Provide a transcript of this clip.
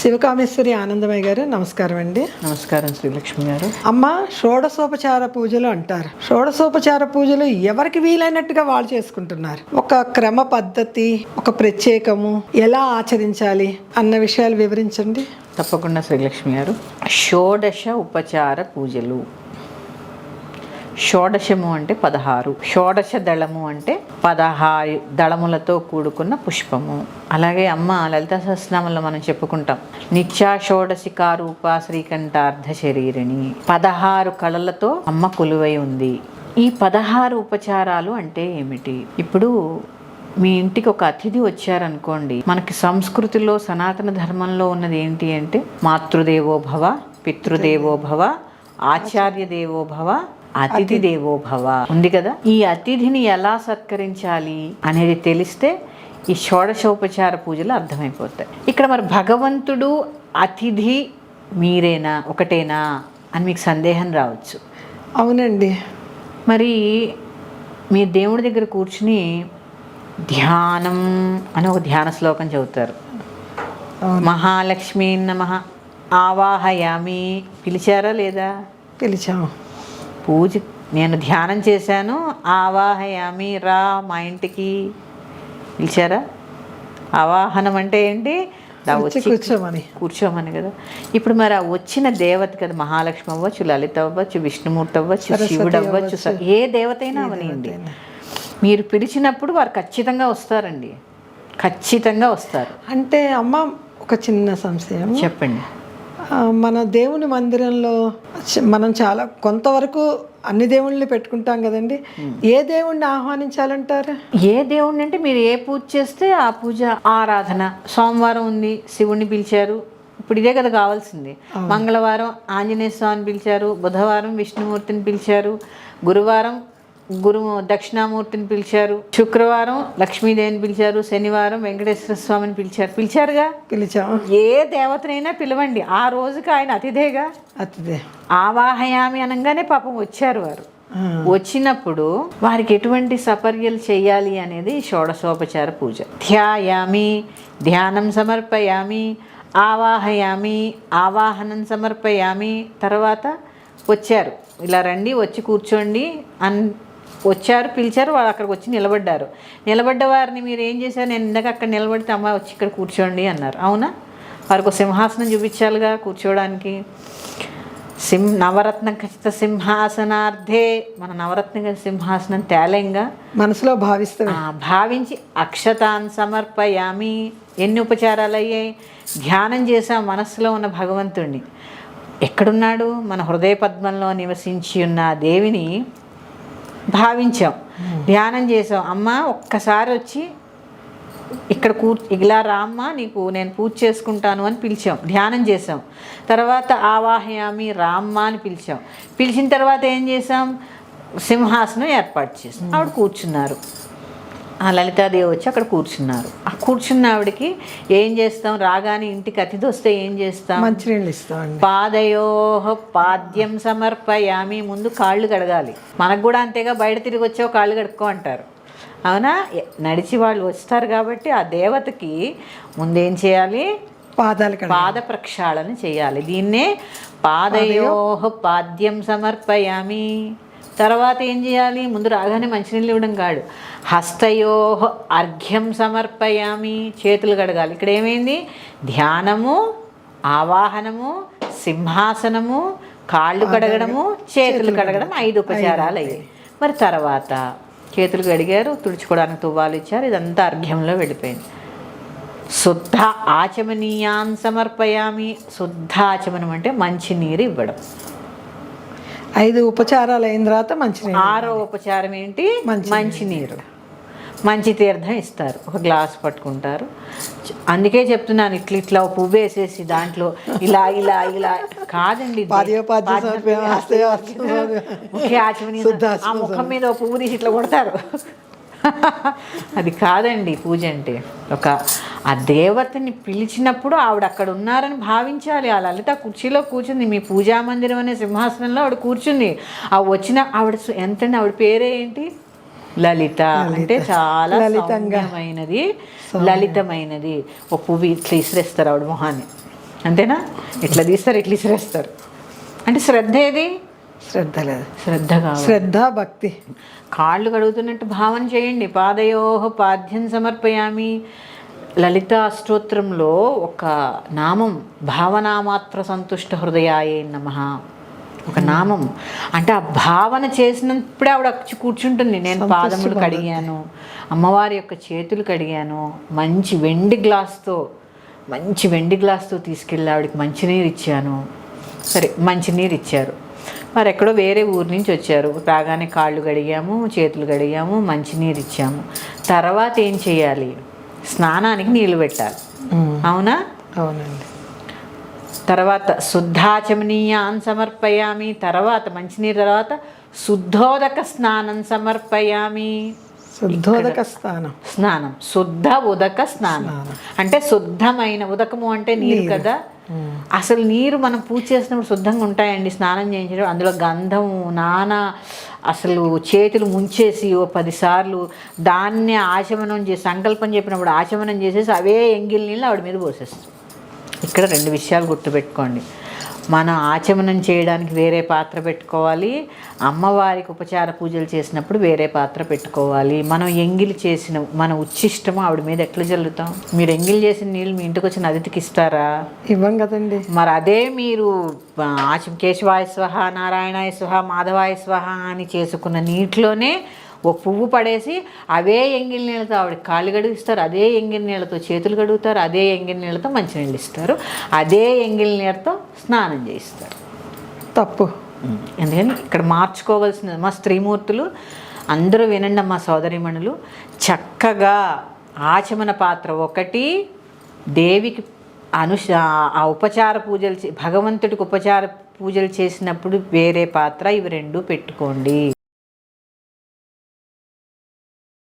శివకామేశ్వరి ఆనందమయ్య గారు నమస్కారం అండి. నమస్కారం శ్రీలక్ష్మి గారు. అమ్మ, షోడశోపచార పూజలు అంటారు. షోడశోపచార పూజలు ఎవరికి వీలైనట్టుగా వాళ్ళు చేసుకుంటున్నారు. ఒక క్రమ పద్ధతి, ఒక ప్రత్యేకము, ఎలా ఆచరించాలి అన్న విషయాలు వివరించండి. తప్పకుండా శ్రీలక్ష్మి గారు. షోడశ ఉపచార పూజలు. షోడశము అంటే 16, షోడశ దళము అంటే 16 దళములతో కూడుకున్న పుష్పము. అలాగే అమ్మ లలితా సహస్రనామంలో మనం చెప్పుకుంటాం, నిత్యా షోడశికారూప శ్రీకంఠార్ధ శరీరిణి. 16 కళలతో అమ్మ కొలువై ఉంది. ఈ 16 ఉపచారాలు అంటే ఏమిటి? ఇప్పుడు మీ ఇంటికి ఒక అతిథి వచ్చారనుకోండి, మనకి సంస్కృతిలో సనాతన ధర్మంలో ఉన్నది ఏంటి అంటే మాతృదేవో భవ, పితృదేవో భవ, ఆచార్య దేవో భవ, అతిథి దేవో భవ ఉంది కదా. ఈ అతిథిని ఎలా సత్కరించాలి అనేది తెలిస్తే ఈ షోడశోపచార పూజలు అర్థమైపోతాయి. ఇక్కడ మరి భగవంతుడు అతిథి మీరేనా, ఒకటేనా అని మీకు సందేహం రావచ్చు. అవునండి. మరి మీ దేవుడి దగ్గర కూర్చుని ధ్యానం అని ఒక ధ్యాన శ్లోకం చదువుతారు. మహాలక్ష్మీ నమః ఆవాహయామి. పిలిచారా లేదా? పిలిచాము. పూజ నేను ధ్యానం చేశాను, ఆవాహయామి రా మా ఇంటికి పిలిచారా? ఆవాహనం అంటే ఏంటి? కూర్చోమని కదా. ఇప్పుడు మరి ఆ వచ్చిన దేవత కదా, మహాలక్ష్మి అవ్వచ్చు, లలిత అవ్వచ్చు, విష్ణుమూర్తి అవ్వచ్చు, శివుడు అవ్వచ్చు, ఏ దేవత అయినా అవనియండి. మీరు పిలిచినప్పుడు వారు ఖచ్చితంగా వస్తారండి, ఖచ్చితంగా వస్తారు. అంటే అమ్మ, ఒక చిన్న సంశయం చెప్పండి. మన దేవుని మందిరంలో మనం చాలా కొంతవరకు అన్ని దేవుళ్ళని పెట్టుకుంటాం కదండి. ఏ దేవుణ్ణి ఆహ్వానించాలంటారు? ఏ దేవుణ్ణి అంటే మీరు ఏ పూజ చేస్తే ఆ పూజ ఆరాధన. సోమవారం ఉంది, శివుణ్ణి పిలిచారు, ఇప్పుడు ఇదే కదా కావాల్సింది. మంగళవారం ఆంజనేయ స్వామిని పిలిచారు, బుధవారం విష్ణుమూర్తిని పిలిచారు, గురువారం దక్షిణామూర్తిని పిలిచారు, శుక్రవారం లక్ష్మీదేవిని పిలిచారు, శనివారం వెంకటేశ్వర స్వామిని పిలిచారుగా. పిలిచాము. ఏ దేవతనైనా పిలవండి, ఆ రోజుకి ఆయన అతిథేగా. అతిథే. ఆవాహయామి అనగానే పాపం వచ్చారు వారు. వచ్చినప్పుడు వారికి ఎటువంటి సపర్యలు చేయాలి అనేది షోడశోపచార పూజ. ధ్యాయామి, ధ్యానం సమర్పయామి, ఆవాహయామి, ఆవాహనం సమర్పయామి. తర్వాత వచ్చారు, ఇలా రండి, వచ్చి కూర్చోండి వచ్చారు, పిలిచారు, వాళ్ళు అక్కడికి వచ్చి నిలబడ్డారు. నిలబడ్డ వారిని మీరు ఏం చేశారు? నేను ఇందాక అక్కడ నిలబడితే అమ్మాయి వచ్చి ఇక్కడ కూర్చోండి అన్నారు, అవునా? వారికి సింహాసనం చూపించాలిగా కూర్చోవడానికి. నవరత్న ఖచ్చిత సింహాసనార్థే. మన నవరత్న సింహాసనం తేలంగా మనసులో భావించి అక్షతాన్ సమర్పయామి. ఎన్ని ఉపచారాలు అయ్యాయి? ధ్యానం చేసాం మనస్సులో ఉన్న భగవంతుణ్ణి. ఎక్కడున్నాడు? మన హృదయ పద్మంలో నివసించి ఉన్న దేవిని భావించాం, ధ్యానం చేసాం. అమ్మ ఒక్కసారి వచ్చి ఇక్కడ ఇలా రామ్మ, నీకు నేను పూజ చేసుకుంటాను అని పిలిచాం, ధ్యానం చేసాం. తర్వాత ఆవాహయామి రామ్మ అని పిలిచాం. పిలిచిన తర్వాత ఏం చేసాం? సింహాసనం ఏర్పాటు చేసాం. ఆవిడ కూర్చున్నారు. ఆ లలితాదేవి వచ్చి అక్కడ కూర్చున్నారు. ఆ కూర్చున్న ఆవిడకి ఏం చేస్తాం? రాగానే ఇంటికి అతిథి వస్తే ఏం చేస్తాం? మంచినీళ్ళు ఇస్తాం. పాదయోహ పాద్యం సమర్పయామి. ముందు కాళ్ళు కడగాలి. మనకు కూడా అంతేగా, బయట తిరిగి వచ్చావు కాళ్ళు కడుక్కో అంటారు, అవునా? నడిచి వాళ్ళు వస్తారు కాబట్టి ఆ దేవతకి ముందేం చేయాలి? పాద ప్రక్షాళన చేయాలి. దీన్నే పాదయోహ పాద్యం సమర్పయామి. తర్వాత ఏం చేయాలి? ముందు రాగానే మంచినీళ్ళు ఇవ్వడం కాదు, హస్తయోహ అర్ఘ్యం సమర్పయామి. చేతులు కడగాలి. ఇక్కడ ఏమైంది? ధ్యానము, ఆవాహనము, సింహాసనము, కాళ్ళు కడగడము, చేతులు కడగడం, 5 ఉపచారాలు అయ్యాయి. మరి తర్వాత చేతులు కడిగారు, తుడుచుకోవడానికి తువ్వాలు ఇచ్చారు, ఇదంతా అర్ఘ్యంలో వెళ్ళిపోయింది. శుద్ధ ఆచమనీయాన్ సమర్పయామి. శుద్ధ ఆచమనం అంటే మంచినీరు ఇవ్వడం. 5 ఉపచారాలు అయిన తర్వాత మంచినీరు. 6వ ఉపచారం ఏంటి? మంచినీరు. మంచి తీర్థం ఇస్తారు, ఒక గ్లాస్ పట్టుకుంటారు. అందుకే చెప్తున్నాను, ఇట్లా పువ్వు వేసేసి దాంట్లో ఇలా ఇలా ఇలా కాదండి, ఆ ముఖం మీద పువ్వు తీసి ఇట్లా కొడతారు. అది కాదండి పూజ అంటే. ఆ దేవతని పిలిచినప్పుడు ఆవిడ అక్కడ ఉన్నారని భావించాలి. ఆ లలిత కుర్చీలో కూర్చుంది, మీ పూజా మందిరం అనే సింహాసనంలో ఆవిడ కూర్చుంది. ఆ వచ్చిన ఆవిడ ఎంతండి, ఆవిడ పేరే ఏంటి? లలిత. అంటే చాలా లలితమైనది, లలితమైనది. ఓ పువ్వు ఇట్లా ఇసిరేస్తారు ఆవిడ మొహాన్ని, అంతేనా? ఇట్లా తీస్తారు, ఇట్లా ఇసిరేస్తారు. అంటే శ్రద్ధ ఏది? శ్రద్ధ లేదు. శ్రద్ధ కావాలి. శ్రద్ధ భక్తి. కాళ్ళు కడుగుతున్నట్టు భావన చేయండి. పాదయోహ పాద్యం సమర్పయామి. లలిత అష్టోత్తరంలో ఒక నామం, భావనామాత్ర సంతుష్ట హృదయాయే నమః, ఒక నామం. అంటే ఆ భావన చేసినప్పుడే ఆవిడ వచ్చి కూర్చుంటుంది. నేను పాదములు కడిగాను, అమ్మవారి యొక్క చేతులు కడిగాను, మంచి వెండి గ్లాస్తో తీసుకెళ్ళి ఆవిడకి మంచినీరు ఇచ్చాను. సరే, మంచినీరు ఇచ్చారు. మరి ఎక్కడో వేరే ఊరు నుంచి వచ్చారు. రాగానే కాళ్ళు కడిగాము, చేతులు కడిగాము, మంచినీరు ఇచ్చాము. తర్వాత ఏం చేయాలి? స్నానానికి నీళ్ళు పెట్టాలి. అవునా? అవునండి. తర్వాత శుద్ధాచమనీయాన్ సమర్పయామి. తర్వాత మంచినీరు తర్వాత శుద్ధోదక స్నానం సమర్పయామి. శుద్ధోదక స్నానం. శుద్ధ ఉదక స్నానం అంటే శుద్ధమైన, ఉదకము అంటే నీరు కదా. అసలు నీరు మనం పూజ చేసినప్పుడు శుద్ధంగా ఉంటాయండి. స్నానం చేయించడం, అందులో గంధము అసలు చేతులు ముంచేసి 10 సార్లు దాన్ని ఆచమనం చేసి, సంకల్పం చెప్పినప్పుడు ఆచమనం చేసేసి అవే ఎంగిల్ నీళ్ళు ఆవిడ మీద పోసేస్తాం. ఇక్కడ 2 విషయాలు గుర్తుపెట్టుకోండి. మనం ఆచమనం చేయడానికి వేరే పాత్ర పెట్టుకోవాలి, అమ్మవారికి ఉపచార పూజలు చేసినప్పుడు వేరే పాత్ర పెట్టుకోవాలి. మనం ఎంగిలి చేసిన మన ఉచ్చిష్టము ఆవిడ మీద ఎట్లా జల్లుతాం? మీరు ఎంగిలి చేసిన నీళ్ళు మీ ఇంటికి వచ్చిన అతిథికి ఇస్తారా? ఇవ్వం కదండి. మరి అదే మీరు కేశవాయ స్వహ, నారాయణాయ స్వహ, మాధవాయ స్వహ అని చేసుకున్న నీటిలోనే ఓ పువ్వు పడేసి అవే ఎంగిలి నీళ్ళతో ఆవిడ కాళ్ళు కడుగుస్తారు, అదే ఎంగిలి నీళ్ళతో చేతులు కడుగుతారు, అదే ఎంగిలి నీళ్ళతో మంచినీళ్ళు ఇస్తారు, అదే ఎంగిలి నీళ్ళతో స్నానం చేయిస్తారు. తప్పు. ఎందుకని ఇక్కడ మార్చుకోవాల్సిన మా స్త్రీమూర్తులు అందరూ వినండి. మా సోదరిమణులు చక్కగా ఆచమన పాత్ర ఒకటి, దేవికి ఆ ఉపచార పూజలు భగవంతుడికి ఉపచార పూజలు చేసినప్పుడు వేరే పాత్ర, ఇవి 2 పెట్టుకోండి.